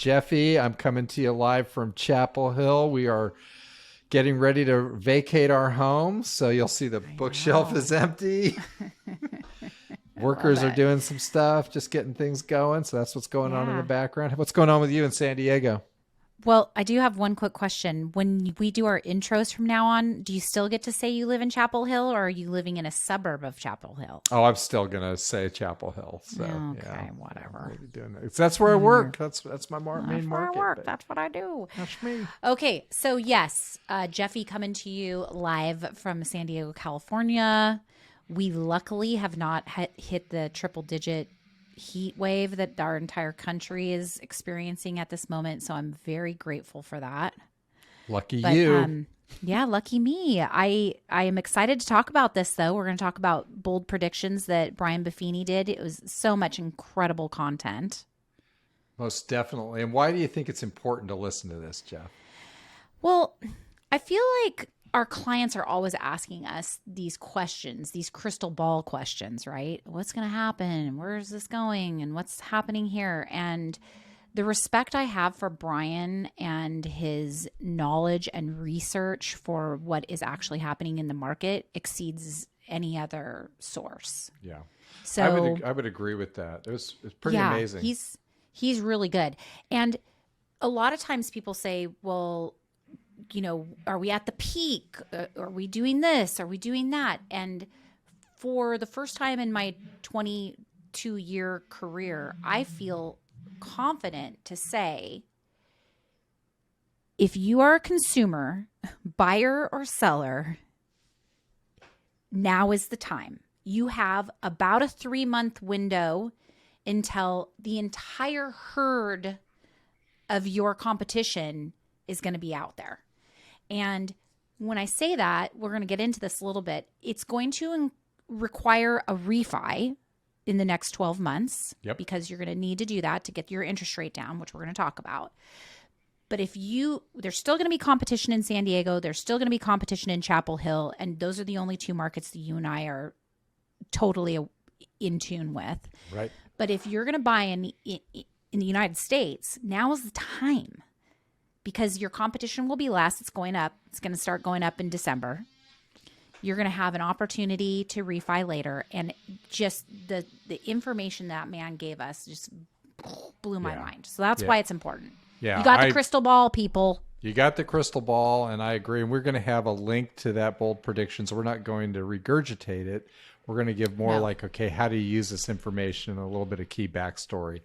Jefi. I'm coming to you live from Chapel Hill. We are getting ready to vacate our home, so you'll see the bookshelf is empty. Workers are doing some stuff, just getting things going. So that's what's going on in the background. What's going on with you in San Diego? Well, I do have one quick question. When we do our intros from now on, do you still get to say you live in Chapel Hill, or are you living in a suburb of Chapel Hill? Oh, I'm still going to say Chapel Hill. So, okay, whatever. That's where I work. That's my main market. Where I work. That's what I do. That's me. Okay, so yes, Jefi coming to you live from San Diego, California. We luckily have not hit the triple-digit heat wave that our entire country is experiencing at this moment. So I'm very grateful for that. Lucky you. Yeah, lucky me. I am excited to talk about this, though. We're going to talk about bold predictions that Brian Buffini did. It was so much incredible content. Most definitely. And why do you think it's important to listen to this, Jeff? Well, I feel like our clients are always asking us these questions, these crystal ball questions, right? What's going to happen? Where is this going? And what's happening here? And the respect I have for Brian and his knowledge and research for what is actually happening in the market exceeds any other source. Yeah. So I would agree with that. It's pretty amazing. He's really good. And a lot of times people say, well, you know, are we at the peak? Are we doing this? Are we doing that? And for the first time in my 22-year career, I feel confident to say, if you are a consumer, buyer or seller, now is the time. You have about a 3-month window until the entire herd of your competition is going to be out there. And when I say that, we're going to get into this a little bit. It's going to require a refi in the next 12 months because you're going to need to do that to get your interest rate down, which we're going to talk about. But there's still going to be competition in San Diego. There's still going to be competition in Chapel Hill. And those are the only two markets that you and I are totally in tune with. Right. But if you're going to buy in the United States, now is the time. Because your competition will be less. It's going up. It's going to start going up in December. You're going to have an opportunity to refi later. And just the information that man gave us just blew my mind. So that's why it's important. Yeah, you got the crystal ball, people. You got the crystal ball, and I agree. And we're going to have a link to that bold prediction. So we're not going to regurgitate it. We're going to give more okay, how do you use this information and a little bit of key backstory.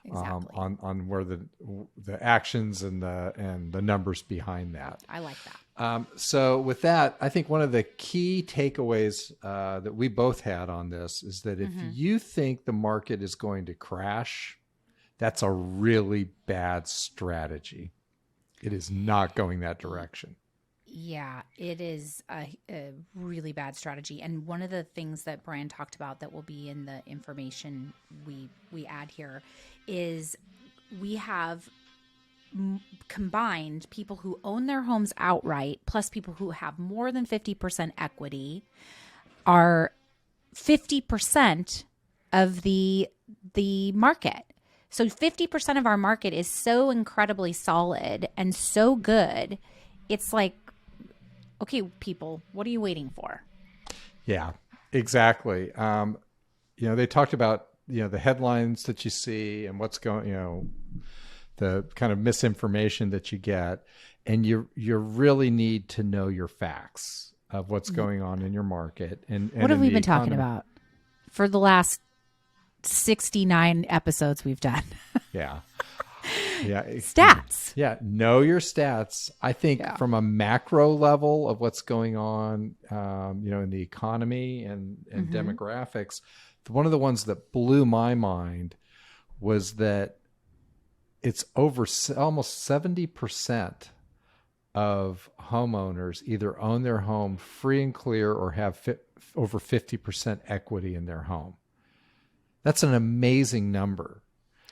Exactly. On where the actions and the numbers behind that. I like that. So with that, I think one of the key takeaways that we both had on this is that if you think the market is going to crash, that's a really bad strategy. It is not going that direction. Yeah, it is a really bad strategy. And one of the things that Brian talked about that will be in the information we add here is we have combined people who own their homes outright plus people who have more than 50% equity are 50% of the market. So 50% of our market is so incredibly solid and so good. It's like, okay, people, what are you waiting for? Yeah, exactly. They talked about, the headlines that you see and what's going, the kind of misinformation that you get. And you really need to know your facts of what's going on in your market. And what have we been talking about for the last 69 episodes we've done? Yeah. Stats. Yeah. Know your stats. I think from a macro level of what's going on, in the economy and demographics, one of the ones that blew my mind was that it's over almost 70% of homeowners either own their home free and clear or have over 50% equity in their home. That's an amazing number.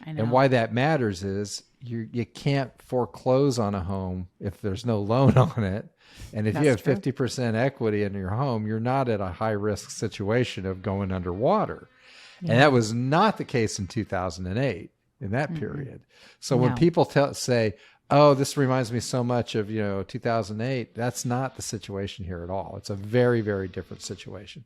I know. And why that matters is you can't foreclose on a home if there's no loan on it. And if you have 50% equity in your home, you're not at a high risk situation of going underwater. Yeah. And that was not the case in 2008. in that period. So when people say, oh, this reminds me so much of, 2008, that's not the situation here at all. It's a very, very different situation.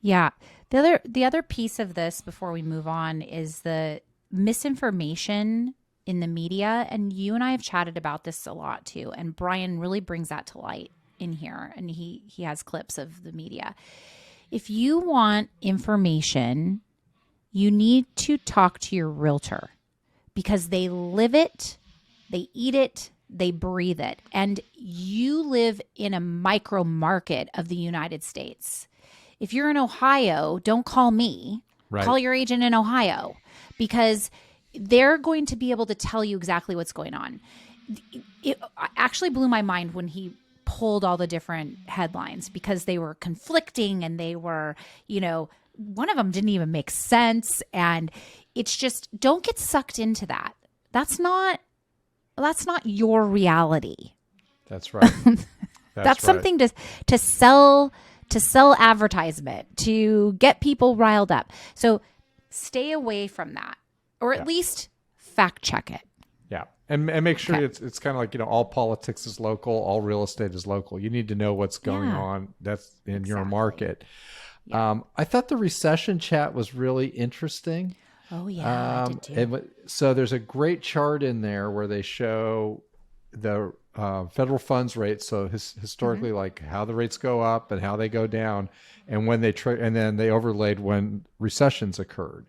Yeah. The other piece of this before we move on is the misinformation in the media. And you and I have chatted about this a lot too. And Brian really brings that to light in here. And he has clips of the media. If you want information, you need to talk to your realtor because they live it, they eat it, they breathe it. And you live in a micro market of the United States. If you're in Ohio, don't call me. Right. Call your agent in Ohio because they're going to be able to tell you exactly what's going on. It actually blew my mind when he pulled all the different headlines because they were conflicting and they were, one of them didn't even make sense. And it's just, don't get sucked into that. That's not your reality. That's right. That's right. Something to sell advertisement, to get people riled up. So stay away from that, or at least fact check it. Yeah. And make sure it's kind of like, all politics is local, all real estate is local. You need to know what's going on that's in your market. Yeah. I thought the recession chat was really interesting. Oh, yeah, I did too. So there's a great chart in there where they show the federal funds rate. So historically, like how the rates go up and how they go down, and when and then they overlaid when recessions occurred.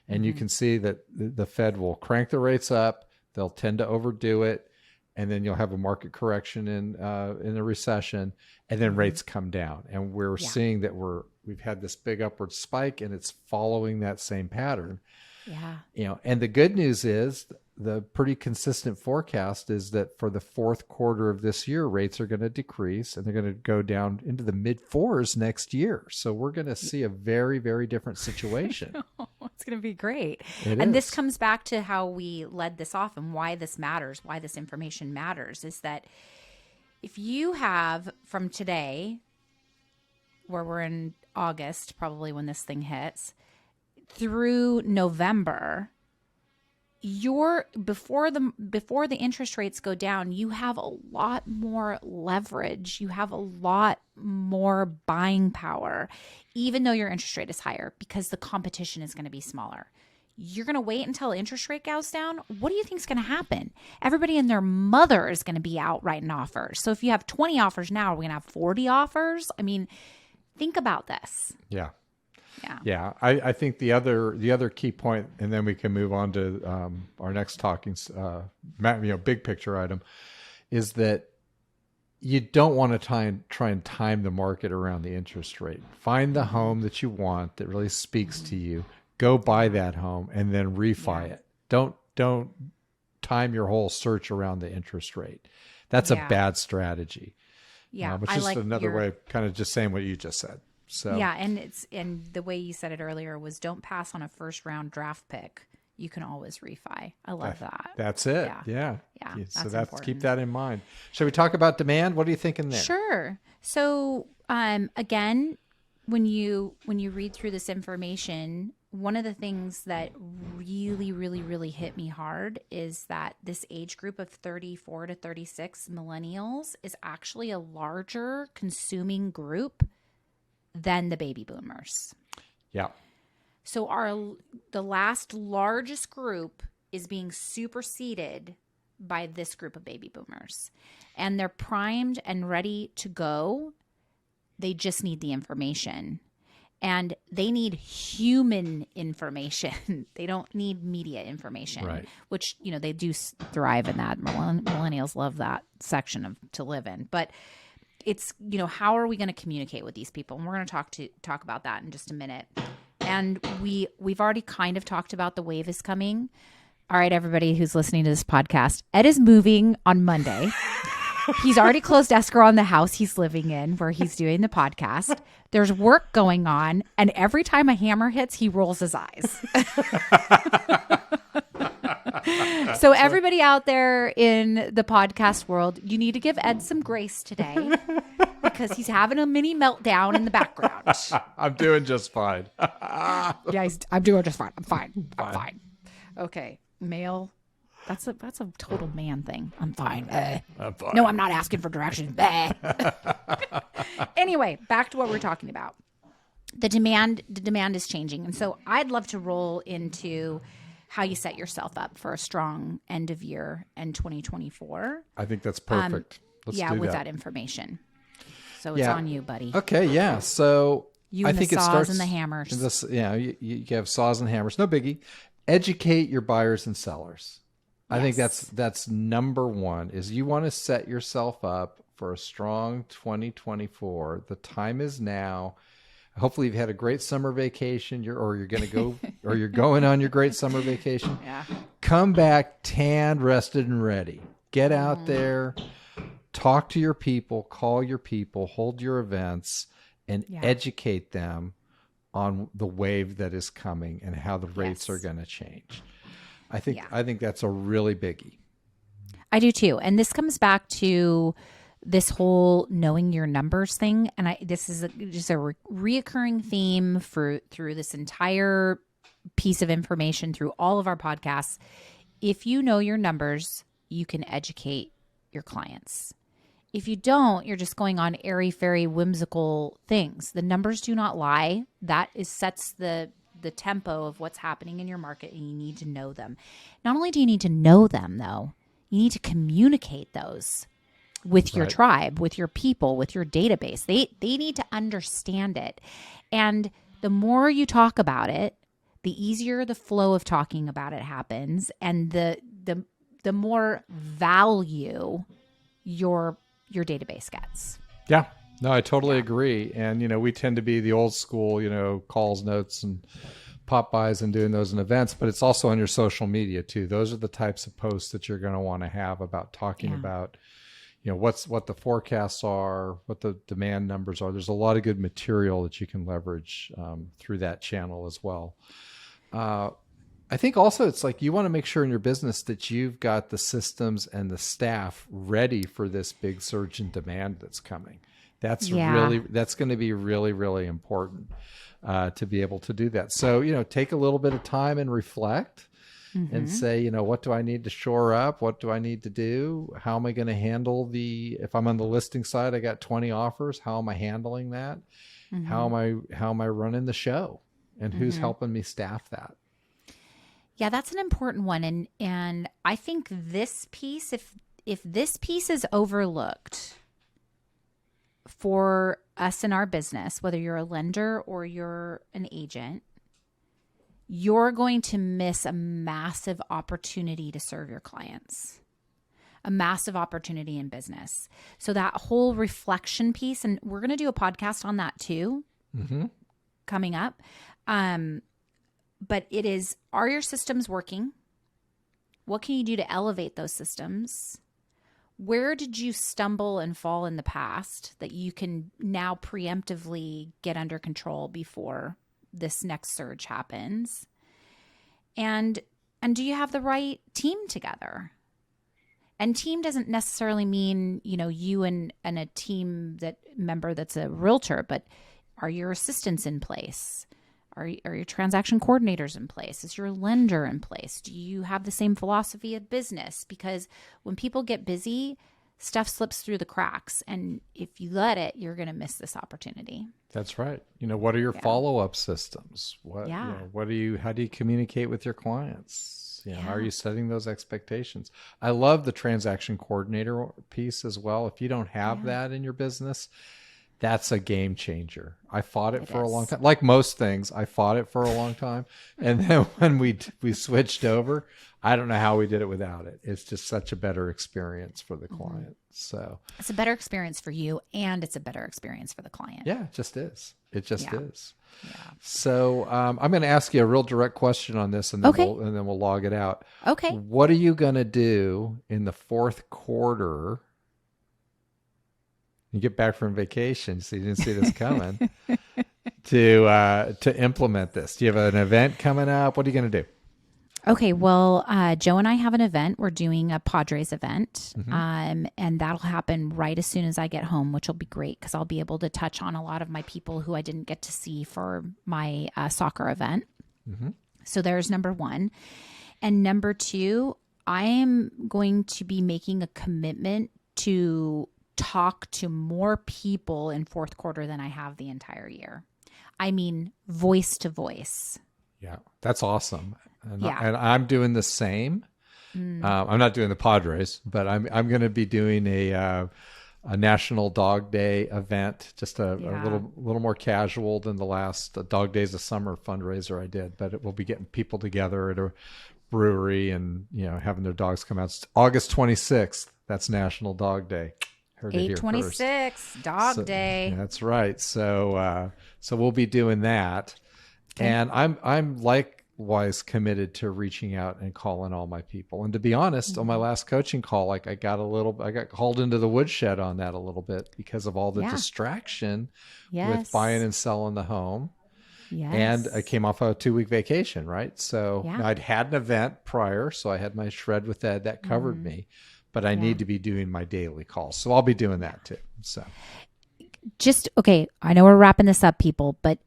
And you can see that the Fed will crank the rates up. They'll tend to overdo it, and then you'll have a market correction in a recession, and then rates come down. And we're seeing that we've had this big upward spike, and it's following that same pattern. Yeah. And the good news is the pretty consistent forecast is that for the fourth quarter of this year, rates are going to decrease and they're going to go down into the mid fours next year. So we're going to see a very, very different situation. It's going to be great. This comes back to how we led this off and why this matters, why this information matters, is that if you have from today, where we're in August, probably when this thing hits, through November, before the interest rates go down, you have a lot more leverage. You have a lot more buying power, even though your interest rate is higher, because the competition is going to be smaller. You're going to wait until interest rate goes down. What do you think is going to happen? Everybody and their mother is going to be out writing offers. So if you have 20 offers now, we're going to have 40 offers. I mean, think about this. Yeah. Yeah. I think the other key point, and then we can move on to our next talking, big picture item, is that you don't want to try and time the market around the interest rate. Find the home that you want that really speaks to you. Go buy that home and then refi it. Don't time your whole search around the interest rate. That's a bad strategy. Yeah, which is another way of kind of just saying what you just said. So and the way you said it earlier was don't pass on a first round draft pick. You can always refi. I love that. That's it. Yeah. So keep that in mind. Shall we talk about demand? What are you thinking there? Sure. So again, when you read through this information, one of the things that really, really, really hit me hard is that this age group of 34 to 36 millennials is actually a larger consuming group than the baby boomers. Yeah. So the last largest group is being superseded by this group of baby boomers. And they're primed and ready to go. They just need the information. And they need human information. They don't need media information, right. Which, they do thrive in that. Millennials love that section to live in. But it's, how are we going to communicate with these people? And we're going to talk about that in just a minute. And we've already kind of talked about the wave is coming. All right, everybody who's listening to this podcast, Ed is moving on Monday. He's already closed escrow on the house he's living in where he's doing the podcast. There's work going on. And every time a hammer hits, he rolls his eyes. So everybody out there in the podcast world, you need to give Ed some grace today because he's having a mini meltdown in the background. I'm doing just fine. Yeah, I'm doing just fine. I'm fine. I'm fine. Okay. Male. That's a total man thing. I'm fine. I'm fine. No, I'm not asking for directions. Anyway, back to what we're talking about. The demand is changing. And so I'd love to roll into how you set yourself up for a strong end of year and 2024. I think that's perfect. Let's do with that. that information. So it's on you, buddy. Okay, yeah. So You I and think the it saws starts and the hammers. You have saws and hammers. No biggie. Educate your buyers and sellers. I think that's number one. Is you want to set yourself up for a strong 2024. The time is now. Hopefully you've had a great summer vacation. You're going to go, or you're going on your great summer vacation. Yeah. Come back tanned, rested, and ready. Get out there, talk to your people, call your people, hold your events, and educate them on the wave that is coming and how the rates are going to change. I think that's a really biggie. I do too. And this comes back to this whole knowing your numbers thing. And this is just a reoccurring theme through this entire piece of information through all of our podcasts. If you know your numbers, you can educate your clients. If you don't, you're just going on airy-fairy whimsical things. The numbers do not lie. That sets the tempo of what's happening in your market, and you need to know them. Not only do you need to know them, though, you need to communicate those with your tribe, with your people, with your database. They need to understand it. And the more you talk about it, the easier the flow of talking about it happens, and the more value your database gets. Yeah. No, I totally agree. And, we tend to be the old school, calls, notes, and pop buys and doing those in events, but it's also on your social media too. Those are the types of posts that you're going to want to have about talking about, what the forecasts are, what the demand numbers are. There's a lot of good material that you can leverage through that channel as well. I think also it's like you want to make sure in your business that you've got the systems and the staff ready for this big surge in demand that's coming. That's going to be really, really important to be able to do that. So, take a little bit of time and reflect and say, what do I need to shore up? What do I need to do? How am I going to handle if I'm on the listing side, I got 20 offers. How am I handling that? How am I running the show? And who's helping me staff that? Yeah, that's an important one. And I think this piece, if this piece is overlooked for us in our business, whether you're a lender or you're an agent, you're going to miss a massive opportunity to serve your clients, a massive opportunity in business. So that whole reflection piece, and we're going to do a podcast on that too, coming up. But it is, are your systems working? What can you do to elevate those systems? Where did you stumble and fall in the past that you can now preemptively get under control before this next surge happens? And do you have the right team together? And team doesn't necessarily mean, you and a team member that's a realtor, but are your assistants in place? Are your transaction coordinators in place? Is your lender in place? Do you have the same philosophy of business? Because when people get busy, stuff slips through the cracks. And if you let it, you're going to miss this opportunity. That's right. What are your follow-up systems? How do you communicate with your clients? How are you setting those expectations? I love the transaction coordinator piece as well. If you don't have that in your business, that's a game changer. I fought it for a long time. Like most things, I fought it for a long time. And then when we switched over, I don't know how we did it without it. It's just such a better experience for the client. So it's a better experience for you, and it's a better experience for the client. Yeah, it just is. It just is. Yeah. So I'm going to ask you a real direct question on this, and then we'll log it out. Okay. What are you going to do in the fourth quarter? You get back from vacation, so you didn't see this coming, to implement this. Do you have an event coming up? What are you going to do? Okay, well, Joe and I have an event. We're doing a Padres event, and that'll happen right as soon as I get home, which will be great because I'll be able to touch on a lot of my people who I didn't get to see for my soccer event. So there's number one. And number 2, I am going to be making a commitment to talk to more people in fourth quarter than I have the entire year. I mean, voice to voice. Yeah, that's awesome. And, Yeah. and I'm doing the same. I'm not doing the Padres, but I'm going to be doing a National Dog Day event, just a little more casual than the last Dog Days of Summer fundraiser I did. But it will be getting people together at a brewery and having their dogs come out. It's August 26th. That's National Dog Day. Heard it here first. 8/26 Dog Day. That's right. So we'll be doing that, and I'm likewise committed to reaching out and calling all my people. And to be honest, on my last coaching call, I got called into the woodshed on that a little bit because of all the distraction with buying and selling the home. Yes. And I came off a 2-week vacation, right? So I'd had an event prior, so I had my shred with Ed that covered me. But I need to be doing my daily calls. So I'll be doing that too. So okay, I know we're wrapping this up, people, but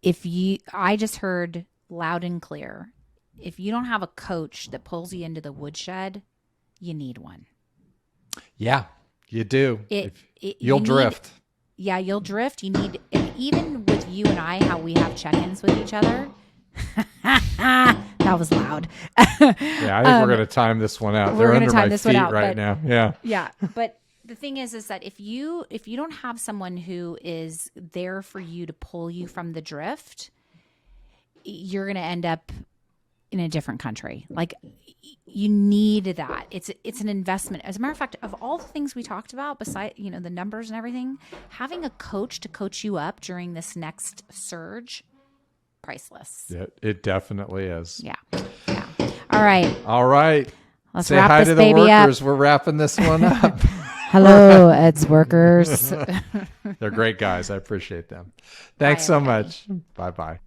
I just heard loud and clear, if you don't have a coach that pulls you into the woodshed, you need one. Yeah, you do. You'll drift. You'll drift. You need, and even with you and I, how we have check-ins with each other. That was loud. Yeah, I think we're going to time this one out. They're under my feet right now. Yeah. Yeah. But the thing is that if you don't have someone who is there for you to pull you from the drift, you're going to end up in a different country. Like, you need that. It's an investment. As a matter of fact, of all the things we talked about, besides, the numbers and everything, having a coach to coach you up during this next surge, priceless. Yeah, it definitely is. Yeah. All right. Let's say wrap hi this to the baby workers. up. We're wrapping this one up. Hello, Ed's workers. They're great guys. I appreciate them. Thanks so much. Bye-bye.